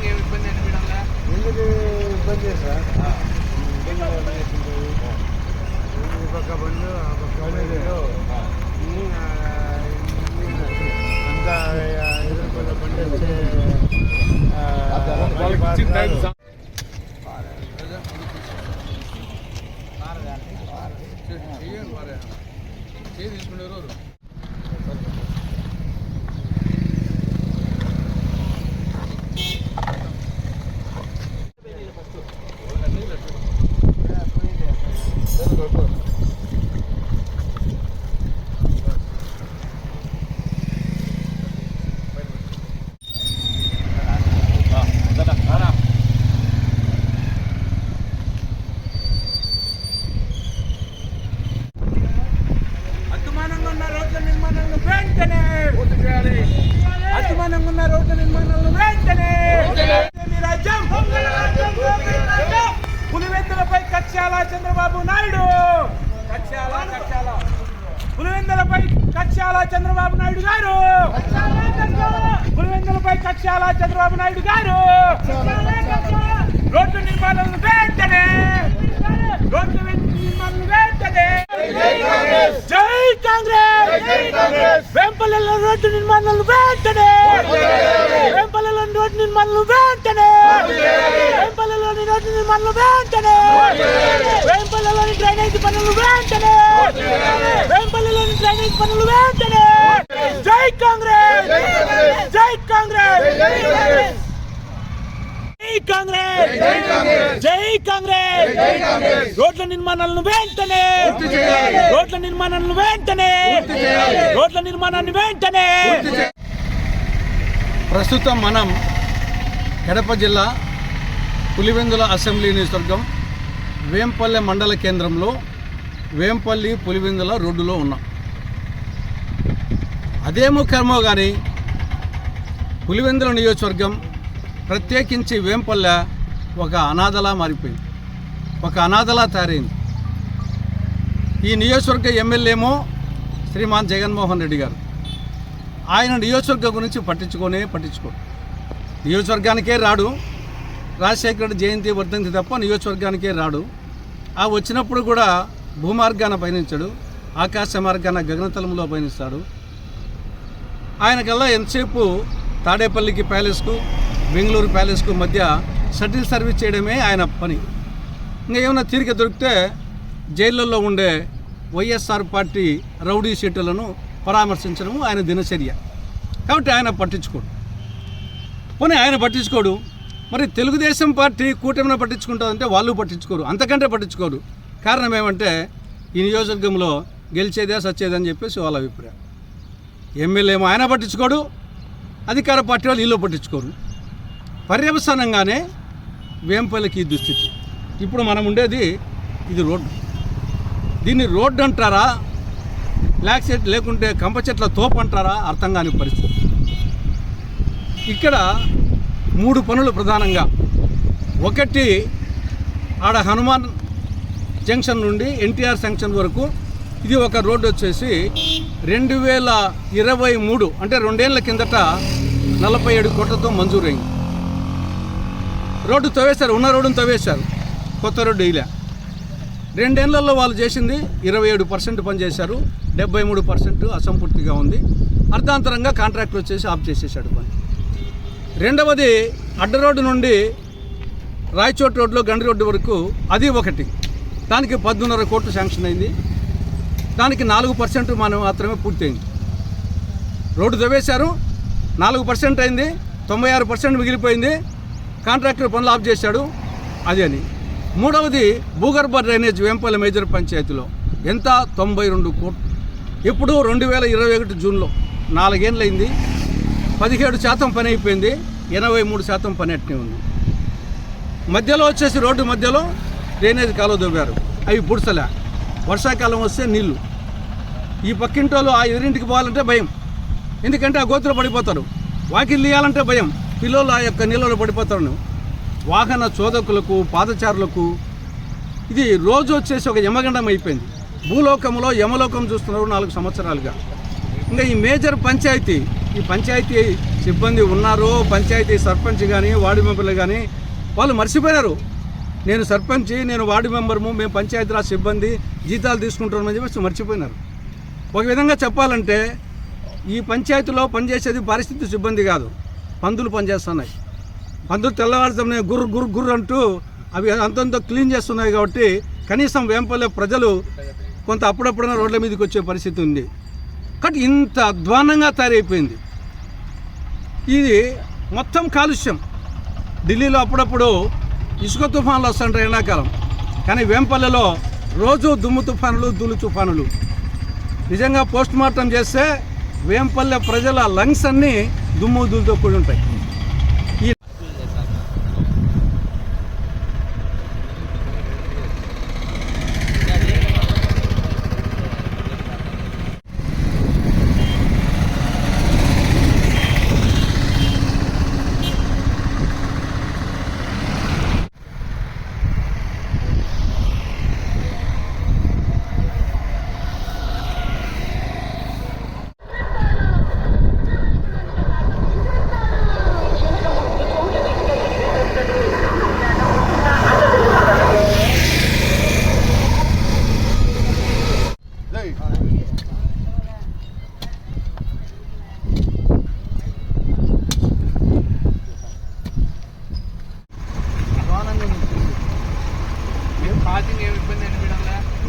ఏమి ఇబ్బంది అనిపించడంలా? ఎందుకు ఇబ్బంది సార్? ఈ పక్క బండ్లు ఆ పక్క బండ్లు అంతా ఎదుర్కొన్న బండి వచ్చే తీసుకునేవారు అద్మానంగా ఉన్న రోడ్ల నిర్మాణాలను వెంటనే పూర్తి చేయాలి. అద్మానంగా ఉన్న రోడ్ల నిర్మాణాలను వెంటనే రాజ్యం పులివెందులపై కక్షాల చంద్రబాబు నాయుడు పులివెందులపై కక్షాల చంద్రబాబు నాయుడు గారు పులివెందులపై కక్షాల చంద్రబాబు నాయుడు గారు రోడ్ల నిర్మాణాలను వెంటనే రోడ్ల నిర్మాణాలను వెంటనే జై కాంగ్రెస్ వేంపల్లెలో రోడ్డు నిర్మాణాలను వెంటనే వేంపల్లెలో రోడ్డు నిర్మాణాలను వెంటనే వేంపల్లెలోని రోడ్డు నిర్మాణాలు వెంటనే వేంపల్లెలోని డ్రైనేజ్ పనులు వెంటనే వేంపల్లెలోని డ్రైనేజ్ పనులు వెంటనే జై కాంగ్రెస్ జై కాంగ్రెస్ జై కాంగ్రెస్ జై కాంగ్రెస్ రోడ్ల నిర్మాణాలను వెంటనే రోడ్ల నిర్మాణాలను వెంటనే రోడ్ల నిర్మాణాన్ని వెంటనే. ప్రస్తుతం మనం కడప జిల్లా పులివెందుల అసెంబ్లీ నియోజకవర్గం వేంపల్లె మండల కేంద్రంలో వేంపల్లి పులివెందుల రోడ్డులో ఉన్నాం. అదేమో కర్మో కానీ పులివెందుల నియోజకవర్గం ప్రత్యేకించి వేంపల్లె ఒక అనాథలా మారిపోయింది, ఒక అనాథలా తయారైంది. ఈ నియోజకవర్గ ఎమ్మెల్యేమో శ్రీమాన్ జగన్మోహన్ రెడ్డి గారు, ఆయన నియోజకవర్గం గురించి పట్టించుకోడు. నియోజకవర్గానికే రాడు, రాజశేఖర రెడ్డి జయంతి వర్ధంతి తప్ప నియోజకవర్గానికే రాడు. ఆ వచ్చినప్పుడు కూడా భూమార్గాన పయనించాడు, ఆకాశ మార్గాన గగనతలంలో పయనిస్తాడు. ఆయనకల్లా ఎంతసేపు తాడేపల్లికి ప్యాలెస్కు బెంగళూరు ప్యాలెస్కు మధ్య షటిల్ సర్వీస్ చేయడమే ఆయన పని. ఇంకా ఏమైనా తీరిక దొరికితే జైళ్ళల్లో ఉండే వైఎస్ఆర్ పార్టీ రౌడీ షీటులను పరామర్శించడము ఆయన దినచర్య. కాబట్టి ఆయన పట్టించుకోడు. పోనీ ఆయన పట్టించుకోడు, మరి తెలుగుదేశం పార్టీ కూటమిని పట్టించుకుంటుందంటే వాళ్ళు పట్టించుకోరు, అంతకంటే పట్టించుకోరు. కారణం ఏమంటే ఈ నియోజకవర్గంలో గెలిచేదే సచ్చేదని చెప్పేసి వాళ్ళ అభిప్రాయం. ఎమ్మెల్యే ఏమో ఆయన పట్టించుకోడు, అధికార పార్టీ వాళ్ళు వీళ్ళు పట్టించుకోరు. పర్యవసానంగానే వేంపల్లికి ఈ దుస్థితి. ఇప్పుడు మనం ఉండేది ఇది రోడ్డు. దీన్ని రోడ్డు అంటారా లేకుంటే కంప చెట్ల తోపు అంటారా అర్థం కాని పరిస్థితి. ఇక్కడ 3 పనులు ప్రధానంగా. ఒకటి, ఆడ హనుమాన్ జంక్షన్ నుండి ఎన్టీఆర్ జంక్షన్ వరకు ఇది ఒక రోడ్డు వచ్చేసి 2023 అంటే 2 ఏళ్ల కిందట 47 కోట్లతో మంజూరైంది. రోడ్డు తవ్వేశారు, ఉన్న రోడ్డును తవ్వేశారు, కొత్త రోడ్డు ఇలా 2 ఏళ్లలో వాళ్ళు చేసింది 27% పనిచేశారు, 73% అసంపూర్తిగా ఉంది. అర్ధాంతరంగా కాంట్రాక్టర్ వచ్చేసి ఆఫ్ చేసేసాడు పని. రెండవది, అడ్డ రోడ్డు నుండి రాయచోట్ రోడ్లో గండి రోడ్డు వరకు అది ఒకటి, దానికి 14.5 కోట్లు శాంక్షన్ అయింది. దానికి 4% మాత్రమే పూర్తయింది. రోడ్డు తవ్వేశారు, 4% అయింది, 96% మిగిలిపోయింది. కాంట్రాక్టర్ పనులు ఆఫ్ చేశాడు, అది అని. మూడవది, భూగర్భ డ్రైనేజ్ వేంపల్లి మేజర్ పంచాయతీలో ఎంత 92 కోట్లు. ఎప్పుడు 2021 జూన్లో 4 ఏళ్ళైంది, 17% పని అయిపోయింది, 83% పని అట్నే ఉంది. మధ్యలో వచ్చేసి రోడ్డు మధ్యలో డ్రైనేజ్ కాలువ దవ్వారు, అవి పుడ్సలే. వర్షాకాలం వస్తే నీళ్లు. ఈ పక్కింటోళ్ళు ఆ ఎదురింటికి పోవాలంటే భయం, ఎందుకంటే ఆ గోతులో పడిపోతారు. వాకిలు తీయాలంటే భయం, పిల్లలు ఆ యొక్క నీళ్ళలో పడిపోతారు. వాహన చోదకులకు, పాదచారులకు ఇది రోజు వచ్చేసి ఒక యమగండం అయిపోయింది. భూలోకంలో యమలోకం చూస్తున్నారు 4 సంవత్సరాలుగా. ఇంకా ఈ మేజర్ పంచాయతీ, ఈ పంచాయతీ సిబ్బంది ఉన్నారో పంచాయతీ సర్పంచ్ కానీ వార్డు మెంబర్లు కానీ వాళ్ళు మర్చిపోయినారు. నేను సర్పంచ్, నేను వార్డు మెంబర్ము, మేము పంచాయతీరాజ్ సిబ్బంది జీతాలు తీసుకుంటున్నామని చెప్పి మర్చిపోయినారు. ఒక విధంగా చెప్పాలంటే ఈ పంచాయతీలో పనిచేసేది పరిస్థితి సిబ్బంది కాదు, పందులు పనిచేస్తున్నాయి. పందులు తెల్లవారుజామున గుర్రు గుర్రు గుర్రు అంటూ అవి అంతంతో క్లీన్ చేస్తున్నాయి. కాబట్టి కనీసం వేంపల్లె ప్రజలు కొంత అప్పుడప్పుడైనా రోడ్ల మీదకి వచ్చే పరిస్థితి ఉంది. కాబట్టి ఇంత అధ్వానంగా తయారైపోయింది. ఇది మొత్తం కాలుష్యం. ఢిల్లీలో అప్పుడప్పుడు ఇసుక తుఫాన్లు వస్తుంటాయి ఎండాకాలం, కానీ వేంపల్లెలో రోజు దుమ్ము తుఫానులు, ధూళి తుఫానులు. నిజంగా పోస్ట్ మార్టం చేస్తే వేంపల్లె ప్రజల లంగ్స్ అన్నీ దుమ్ము ధూళితో కూడి ఉంటాయి.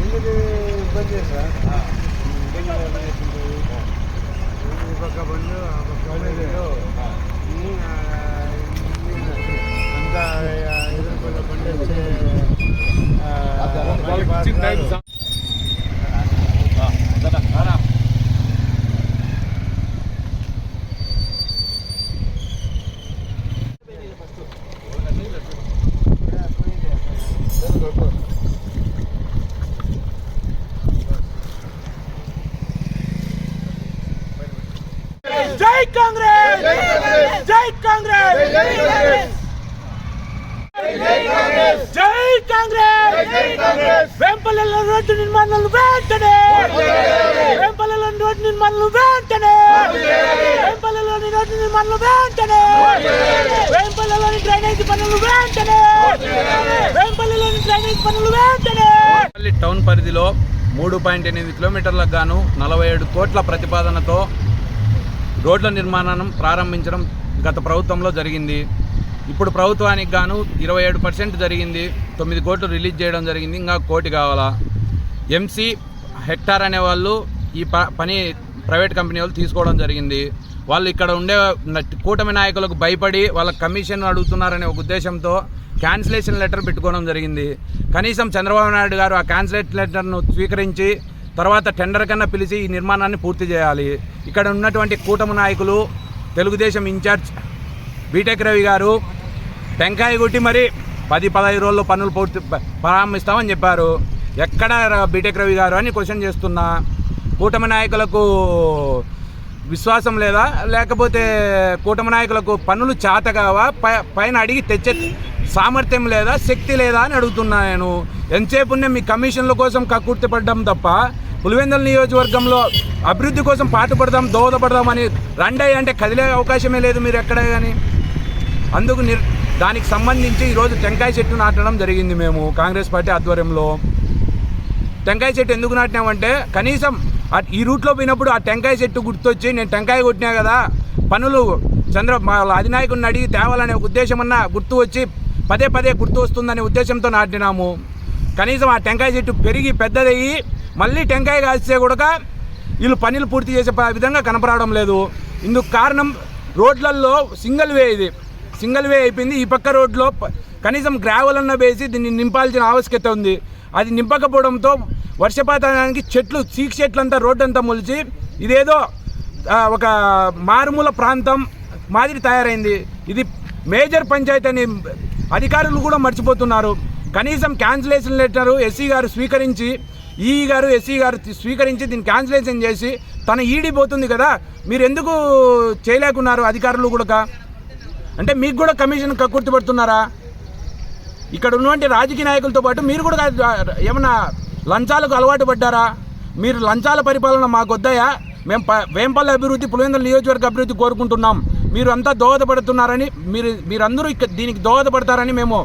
ఎందుకు ఇబ్బంది సార్? ఈ పక్క బండ్లు ఆ పక్క బండ్లు అంతా ఎదుర్కొన్న బండి వచ్చే జై కాంగ్రెస్, జై కాంగ్రెస్, జై కాంగ్రెస్. వేంపల్లెలో రోడ్డు నిర్మాణాలు వెంటనే, వేంపల్లెలో రోడ్డు నిర్మాణాలు వెంటనే, వేంపల్లెలోని రోడ్డు నిర్మాణాలు వెంటనే, వేంపల్లెలోని డ్రైనేజ్ పనులు వెంటనే, వేంపల్లెలోని డ్రైనేజ్ పనులు వెంటనే. టౌన్ పరిధిలో 3.8 కిలోమీటర్లకు గాను 47 కోట్ల ప్రతిపాదనతో రోడ్ల నిర్మాణం ప్రారంభించడం గత ప్రభుత్వంలో జరిగింది. ఇప్పుడు ప్రభుత్వానికి గాను 27% జరిగింది. 9 కోట్లు రిలీజ్ చేయడం జరిగింది. ఇంకా 1 కోటి కావాలా. ఎంసీ హెక్టార్ అనే వాళ్ళు ఈ పని ప్రైవేట్ కంపెనీ వాళ్ళు తీసుకోవడం జరిగింది. వాళ్ళు ఇక్కడ ఉండే కూటమి నాయకులకు భయపడి వాళ్ళ కమిషన్ అడుగుతున్నారనే ఒక ఉద్దేశంతో క్యాన్సిలేషన్ లెటర్ పెట్టుకోవడం జరిగింది. కనీసం చంద్రబాబు నాయుడు గారు ఆ క్యాన్సిలేషన్ లెటర్ను స్వీకరించి తర్వాత టెండర్ కన్నా పిలిచి ఈ నిర్మాణాన్ని పూర్తి చేయాలి. ఇక్కడ ఉన్నటువంటి కూటమి నాయకులు తెలుగుదేశం ఇన్ఛార్జ్ బీటెక్ రవి గారు టెంకాయ కొట్టి మరి 10-15 రోజుల్లో పనులు ప్రారంభిస్తామని చెప్పారు. ఎక్కడ బీటెక్ రవి గారు అని క్వశ్చన్ చేస్తున్నా. కూటమి నాయకులకు విశ్వాసం లేదా, లేకపోతే కూటమి నాయకులకు పనులు చేతగావా, పైన అడిగి తెచ్చే సామర్థ్యం లేదా, శక్తి లేదా అని అడుగుతున్నా. నేను ఎంతసేపు మీ కమిషన్ల కోసం కక్కుర్తిపడ్డాం తప్ప పులివెందుల నియోజకవర్గంలో అభివృద్ధి కోసం పాటుపడదాం, దోహదపడదామని రండి అంటే కదిలే అవకాశమే లేదు మీరు ఎక్కడ కానీ. అందుకు దానికి సంబంధించి ఈరోజు టెంకాయ చెట్టు నాటడం జరిగింది. మేము కాంగ్రెస్ పార్టీ ఆధ్వర్యంలో టెంకాయ చెట్టు ఎందుకు నాటినామంటే కనీసం ఈ రూట్లో పోయినప్పుడు ఆ టెంకాయ చెట్టు గుర్తొచ్చి నేను టెంకాయ కొట్టినా కదా, పనులు అధినాయకుడిని అడిగి తేవాలనే ఉద్దేశం అన్న గుర్తు వచ్చి పదే గుర్తు వస్తుందనే ఉద్దేశంతో నాటినాము. కనీసం ఆ టెంకాయ చెట్టు పెరిగి పెద్దదయ్యి మళ్ళీ టెంకాయ కాస్తే కూడా వీళ్ళు పనులు పూర్తి చేసే విధంగా కనపడడం లేదు. ఇందుకు కారణం రోడ్లలో సింగిల్ వే అయిపోయింది. ఈ పక్క రోడ్లో కనీసం గ్రావెల్ అన్న వేసి దీన్ని నింపాల్సిన ఆవశ్యకత ఉంది. అది నింపకపోవడంతో వర్షపాతానికి సీక్ చెట్లు అంతా రోడ్డు అంతా మొలిచి ఇదేదో ఒక మారుమూల ప్రాంతం మాదిరి తయారైంది. ఇది మేజర్ పంచాయతీ అని అధికారులు కూడా మర్చిపోతున్నారు. కనీసం క్యాన్సిలేషన్ లెటర్ ఎస్సీ గారు స్వీకరించి ఎస్సీ గారు స్వీకరించి దీన్ని క్యాన్సిలేషన్ చేసి తన ఈడీ పోతుంది కదా, మీరు ఎందుకు చేయలేకున్నారు అధికారులు కూడా? అంటే మీకు కూడా కమిషన్ కక్కుర్తిపడుతున్నారా? ఇక్కడ ఉన్నటువంటి రాజకీయ నాయకులతో పాటు మీరు కూడా ఏమన్నా లంచాలకు అలవాటు పడ్డారా? మీరు లంచాల పరిపాలన మాకు వద్దాయా? మేము వేంపల్లె అభివృద్ధి, పులివెందుల నియోజకవర్గ అభివృద్ధి కోరుకుంటున్నాం. మీరు అంతా దోహదపడుతున్నారని మీరందరూ దీనికి దోహదపడతారని మేము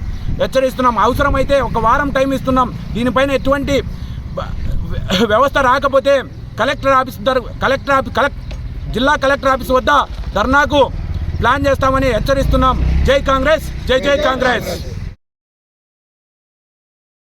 హెచ్చరిస్తున్నాం. అవసరమైతే ఒక వారం టైం ఇస్తున్నాం. దీనిపైన ఎటువంటి వ్యవస్థ రాకపోతే జిల్లా కలెక్టర్ ఆఫీస్ వద్ద ధర్నాకు ప్లాన్ చేస్తామని హెచ్చరిస్తున్నాం. జై కాంగ్రెస్, జై జై కాంగ్రెస్.